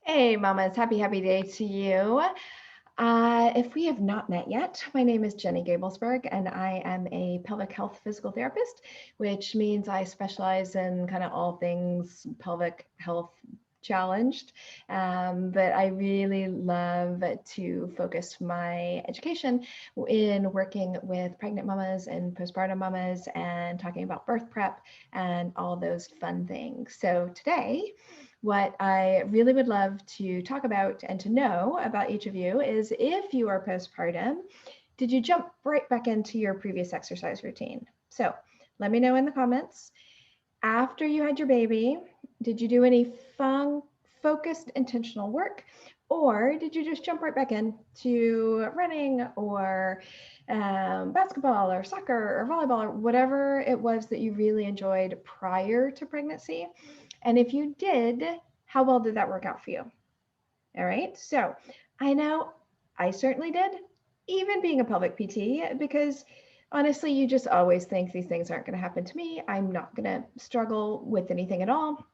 Hey, mamas, happy day to you. If we have not met yet, my name is Jenny Gablesberg, and I am a pelvic health physical therapist, which means I specialize in kind of all things pelvic health challenged. But I really love to focus my education in working with pregnant mamas and postpartum mamas and talking about birth prep and all those fun things. So today, what I really would love to talk about and to know about each of you is if you are postpartum, did you jump right back into your previous exercise routine? So let me know in the comments. After you had your baby, did you do any fun, focused, intentional work? Or did you just jump right back into running or basketball or soccer or volleyball or whatever it was that you really enjoyed prior to pregnancy? And if you did, how well did that work out for you? All right. So I know I certainly did, even being a pelvic PT, because honestly, you just always think these things aren't going to happen to me. I'm not going to struggle with anything at all.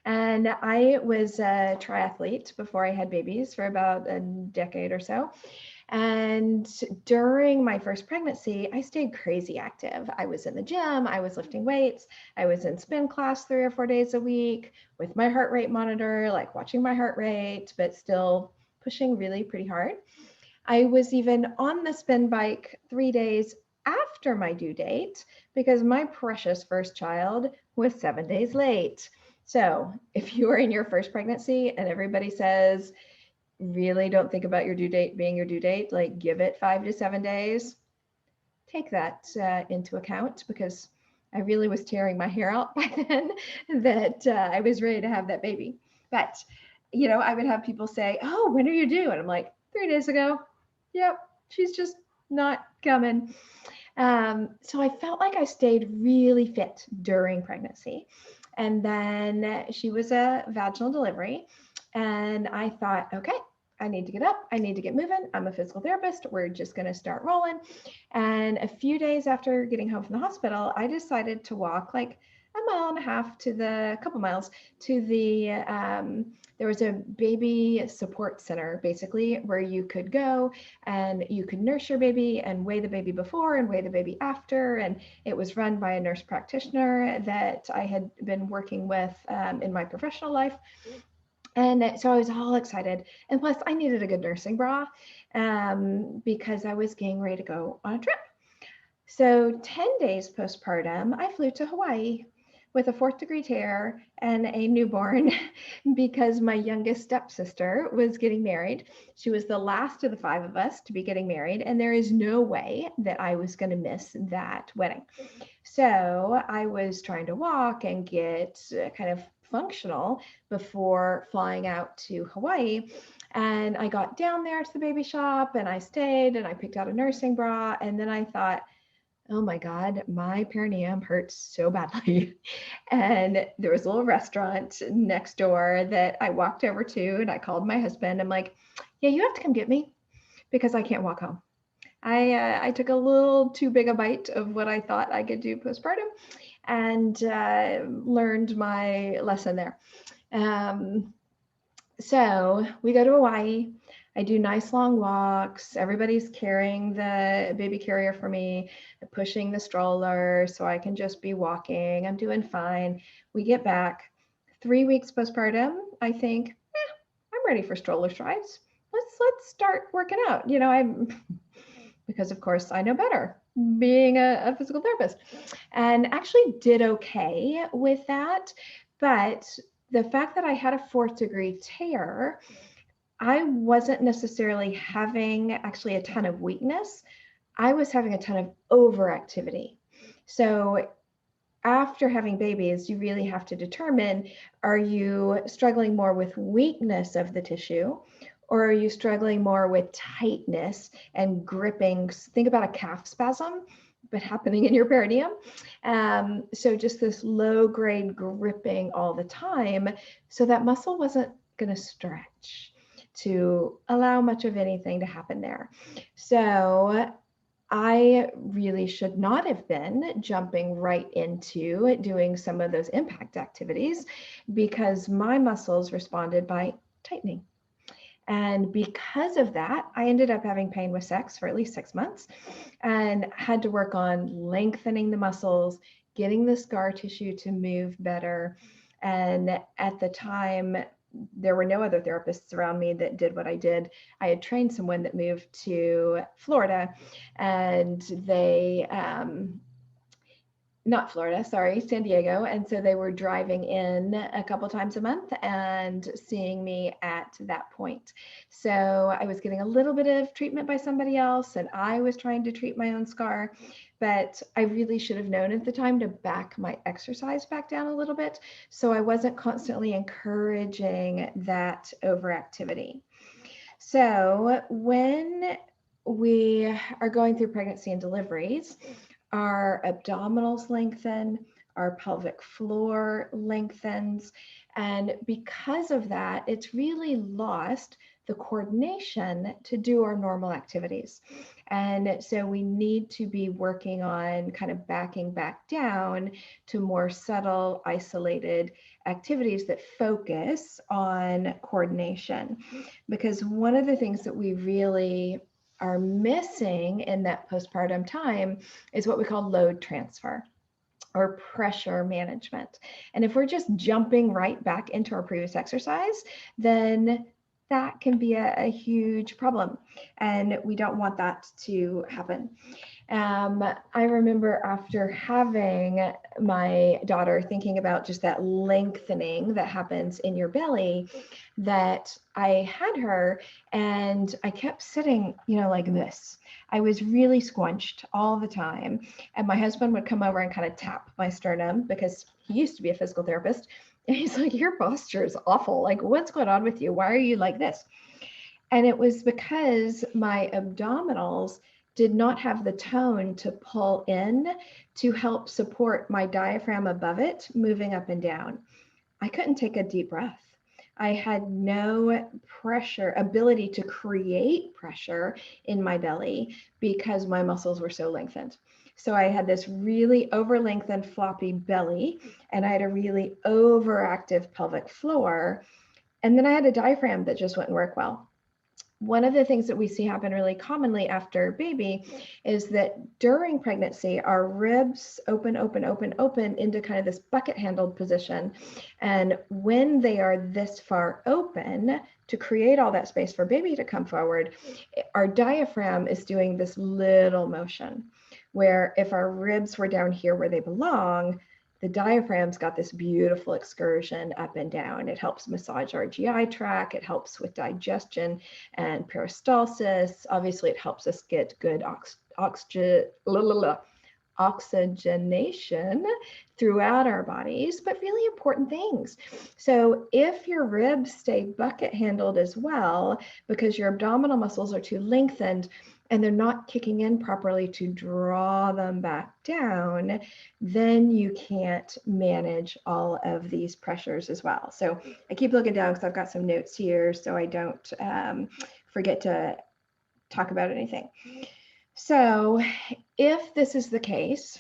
And I was a triathlete before I had babies for about a decade or so. And during my first pregnancy, I stayed crazy active. I was in the gym, I was lifting weights, I was in spin class 3 or 4 days a week with my heart rate monitor, like watching my heart rate, but still pushing really pretty hard. I was even on the spin bike 3 days after my due date because my precious first child was 7 days late. So if you are in your first pregnancy and everybody says, really don't think about your due date being your due date, like give it 5 to 7 days, take that into account because I really was tearing my hair out by then that I was ready to have that baby. But, I would have people say, oh, when are you due? And I'm like, 3 days ago. Yep, she's just not coming. So I felt like I stayed really fit during pregnancy. And then she was a vaginal delivery. And I thought, okay, I need to get up. I need to get moving. I'm a physical therapist. We're just going to start rolling. And a few days after getting home from the hospital, I decided to walk like a mile and a half to the couple miles to there was a baby support center basically where you could go and you could nurse your baby and weigh the baby before and weigh the baby after. And it was run by a nurse practitioner that I had been working with in my professional life. And so I was all excited. And plus, I needed a good nursing bra because I was getting ready to go on a trip. So 10 days postpartum, I flew to Hawaii with a 4th-degree tear and a newborn because my youngest stepsister was getting married. She was the last of the 5 of us to be getting married, and there is no way that I was going to miss that wedding. So I was trying to walk and get kind of functional before flying out to Hawaii. And I got down there to the baby shop and I stayed and I picked out a nursing bra. And then I thought, oh my God, my perineum hurts so badly. And there was a little restaurant next door that I walked over to and I called my husband. I'm like, yeah, you have to come get me because I can't walk home. I took a little too big a bite of what I thought I could do postpartum and learned my lesson there. Um, so we go to Hawaii. I do nice long walks. Everybody's carrying the baby carrier for me, pushing the stroller so I can just be walking. I'm doing fine. We get back 3 weeks postpartum. I think, I'm ready for stroller strides. Let's start working out. I'm because of course I know better being a physical therapist, and actually did okay with that. But the fact that I had a 4th-degree tear, I wasn't necessarily having actually a ton of weakness. I was having a ton of overactivity. So after having babies, you really have to determine, are you struggling more with weakness of the tissue, or are you struggling more with tightness and gripping? Think about a calf spasm, but happening in your perineum. So just this low grade gripping all the time. So that muscle wasn't going to stretch to allow much of anything to happen there. So I really should not have been jumping right into doing some of those impact activities because my muscles responded by tightening. And because of that, I ended up having pain with sex for at least 6 months and had to work on lengthening the muscles, getting the scar tissue to move better. And at the time, there were no other therapists around me that did what I did. I had trained someone that moved to Florida, and they, not Florida, sorry, San Diego. And so they were driving in a couple times a month and seeing me at that point. So I was getting a little bit of treatment by somebody else, and I was trying to treat my own scar, but I really should have known at the time to back my exercise back down a little bit. So I wasn't constantly encouraging that overactivity. So when we are going through pregnancy and deliveries, our abdominals lengthen, our pelvic floor lengthens, and because of that, it's really lost the coordination to do our normal activities. And so we need to be working on kind of backing back down to more subtle, isolated activities that focus on coordination. Because one of the things that we really are missing in that postpartum time is what we call load transfer or pressure management. And if we're just jumping right back into our previous exercise, then that can be a huge problem. And we don't want that to happen. I remember after having my daughter, thinking about just that lengthening that happens in your belly, that I had her and I kept sitting, like this. I was really squunched all the time. And my husband would come over and kind of tap my sternum because he used to be a physical therapist. And he's like, your posture is awful. Like, what's going on with you? Why are you like this? And it was because my abdominals did not have the tone to pull in to help support my diaphragm above it moving up and down. I couldn't take a deep breath. I had no ability to create pressure in my belly because my muscles were so lengthened. So I had this really over lengthened floppy belly, and I had a really overactive pelvic floor. And then I had a diaphragm that just wouldn't work well. One of the things that we see happen really commonly after baby is that during pregnancy, our ribs open into kind of this bucket handled position. And when they are this far open to create all that space for baby to come forward, our diaphragm is doing this little motion where if our ribs were down here where they belong, the diaphragm's got this beautiful excursion up and down. It helps massage our GI tract. It helps with digestion and peristalsis. Obviously, it helps us get good oxygenation throughout our bodies, but really important things. So if your ribs stay bucket handled as well, because your abdominal muscles are too lengthened, and they're not kicking in properly to draw them back down, then you can't manage all of these pressures as well. So I keep looking down because I've got some notes here so I don't forget to talk about anything. So if this is the case,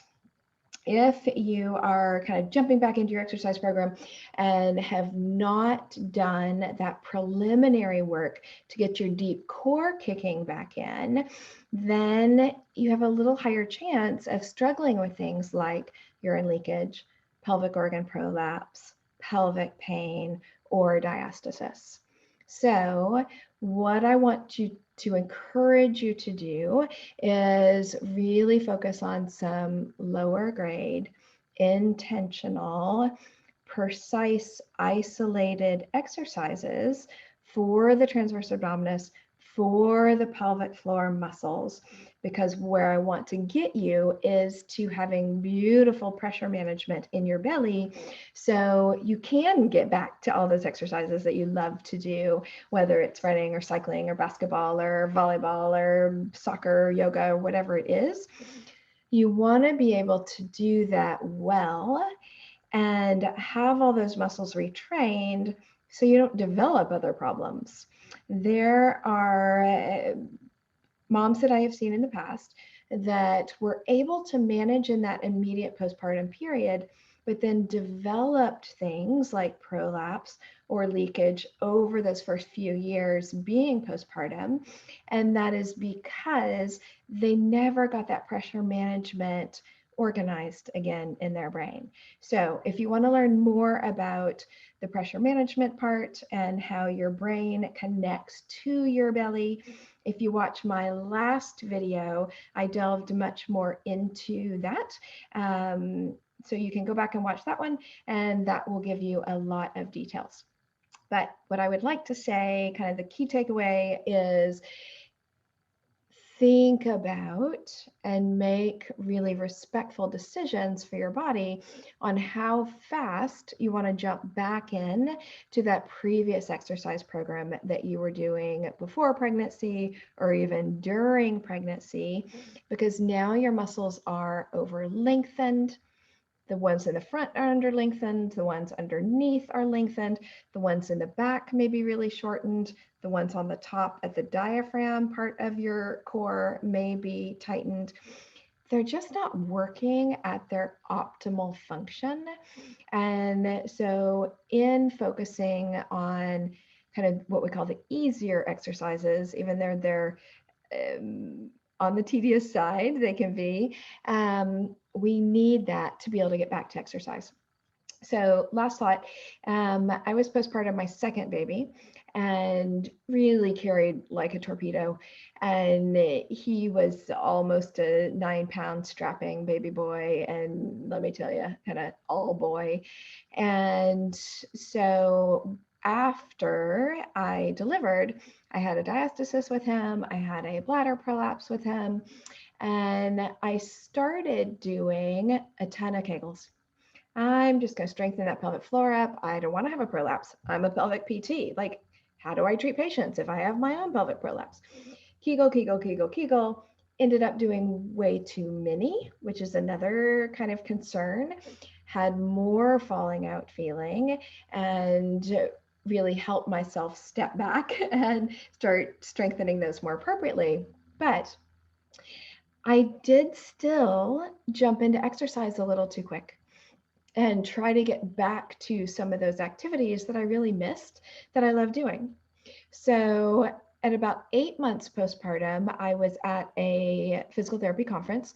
if you are kind of jumping back into your exercise program and have not done that preliminary work to get your deep core kicking back in, then you have a little higher chance of struggling with things like urine leakage, pelvic organ prolapse, pelvic pain, or diastasis. So what I want to encourage you to do is really focus on some lower grade, intentional, precise, isolated exercises for the transverse abdominis, for the pelvic floor muscles, because where I want to get you is to having beautiful pressure management in your belly so you can get back to all those exercises that you love to do, whether it's running or cycling or basketball or volleyball or soccer, or yoga, or whatever it is. You want to be able to do that well and have all those muscles retrained so you don't develop other problems. There are moms that I have seen in the past that were able to manage in that immediate postpartum period but then developed things like prolapse or leakage over those first few years being postpartum. And that is because they never got that pressure management organized again in their brain. So if you want to learn more about the pressure management part and how your brain connects to your belly, if you watch my last video, I delved much more into that. So you can go back and watch that one, and that will give you a lot of details. But what I would like to say, kind of the key takeaway, is think about and make really respectful decisions for your body on how fast you want to jump back in to that previous exercise program that you were doing before pregnancy or even during pregnancy, because now your muscles are over lengthened. The ones in the front are under lengthened, the ones underneath are lengthened, the ones in the back may be really shortened, the ones on the top at the diaphragm part of your core may be tightened. They're just not working at their optimal function. And so in focusing on kind of what we call the easier exercises, even though they're on the tedious side, they can be, we need that to be able to get back to exercise. So last thought, I was postpartum my second baby and really carried like a torpedo. And he was almost a 9-pound strapping baby boy. And let me tell you, kind of all boy. And so after I delivered, I had a diastasis with him. I had a bladder prolapse with him. And I started doing a ton of Kegels. I'm just going to strengthen that pelvic floor up. I don't want to have a prolapse. I'm a pelvic PT. Like, how do I treat patients if I have my own pelvic prolapse? Kegel, Kegel, Kegel, Kegel. Ended up doing way too many, which is another kind of concern. Had more falling out feeling and really helped myself step back and start strengthening those more appropriately. But I did still jump into exercise a little too quick and try to get back to some of those activities that I really missed that I love doing. So at about 8 months postpartum, I was at a physical therapy conference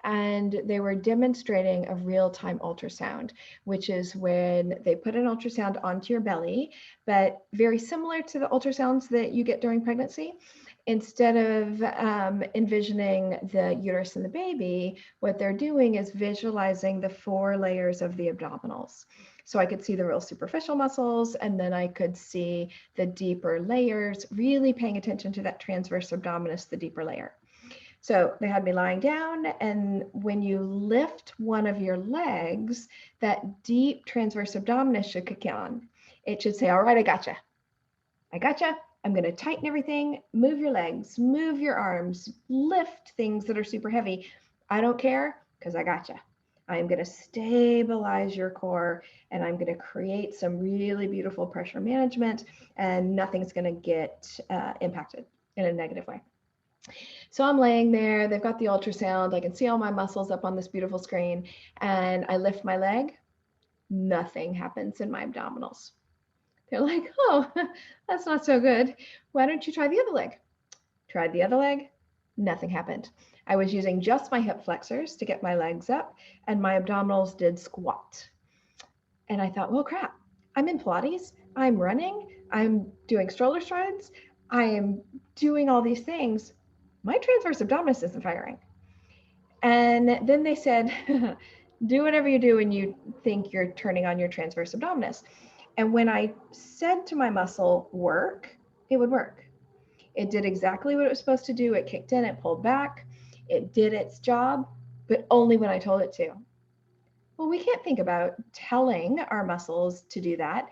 and they were demonstrating a real-time ultrasound, which is when they put an ultrasound onto your belly, but very similar to the ultrasounds that you get during pregnancy. Instead of envisioning the uterus and the baby, what they're doing is visualizing the 4 layers of the abdominals. So I could see the real superficial muscles, and then I could see the deeper layers, really paying attention to that transverse abdominis, the deeper layer. So they had me lying down, and when you lift one of your legs, that deep transverse abdominis should kick on. It should say, all right, I gotcha. I gotcha. I'm going to tighten everything, move your legs, move your arms, lift things that are super heavy. I don't care because I gotcha. I'm going to stabilize your core and I'm going to create some really beautiful pressure management and nothing's going to get impacted in a negative way. So I'm laying there, they've got the ultrasound, I can see all my muscles up on this beautiful screen, and I lift my leg, nothing happens in my abdominals. They're like, oh, that's not so good. Why don't you try the other leg? Tried the other leg, nothing happened. I was using just my hip flexors to get my legs up and my abdominals did squat. And I thought, well, crap, I'm in Pilates, I'm running, I'm doing stroller strides, I am doing all these things. My transverse abdominis isn't firing. And then they said, do whatever you do when you think you're turning on your transverse abdominis. And when I said to my muscle, work, it would work. It did exactly what it was supposed to do. It kicked in, it pulled back, it did its job, but only when I told it to. Well, we can't think about telling our muscles to do that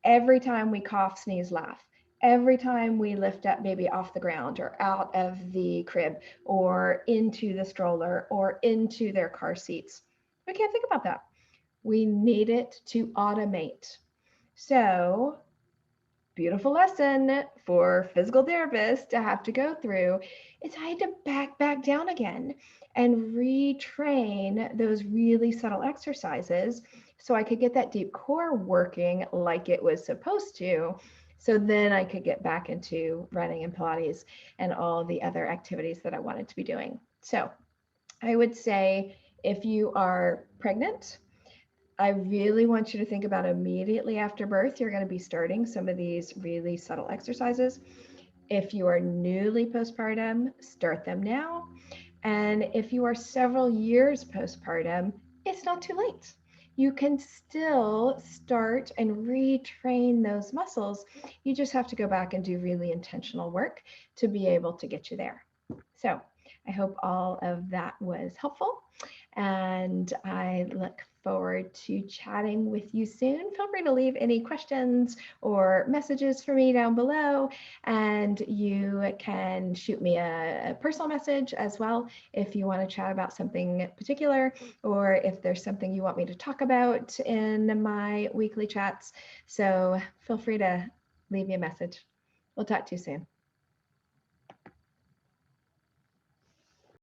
every time we cough, sneeze, laugh. Every time we lift that baby off the ground or out of the crib or into the stroller or into their car seats. We can't think about that. We need it to automate. So, beautiful lesson for physical therapists to have to go through is I had to back down again and retrain those really subtle exercises so I could get that deep core working like it was supposed to. So then I could get back into running and Pilates and all the other activities that I wanted to be doing. So I would say if you are pregnant, I really want you to think about immediately after birth, you're going to be starting some of these really subtle exercises. If you are newly postpartum, start them now. And if you are several years postpartum, it's not too late. You can still start and retrain those muscles. You just have to go back and do really intentional work to be able to get you there. So I hope all of that was helpful, and I look forward to chatting with you soon. Feel free to leave any questions or messages for me down below, and you can shoot me a personal message as well if you want to chat about something particular, or if there's something you want me to talk about in my weekly chats. So feel free to leave me a message. We'll talk to you soon.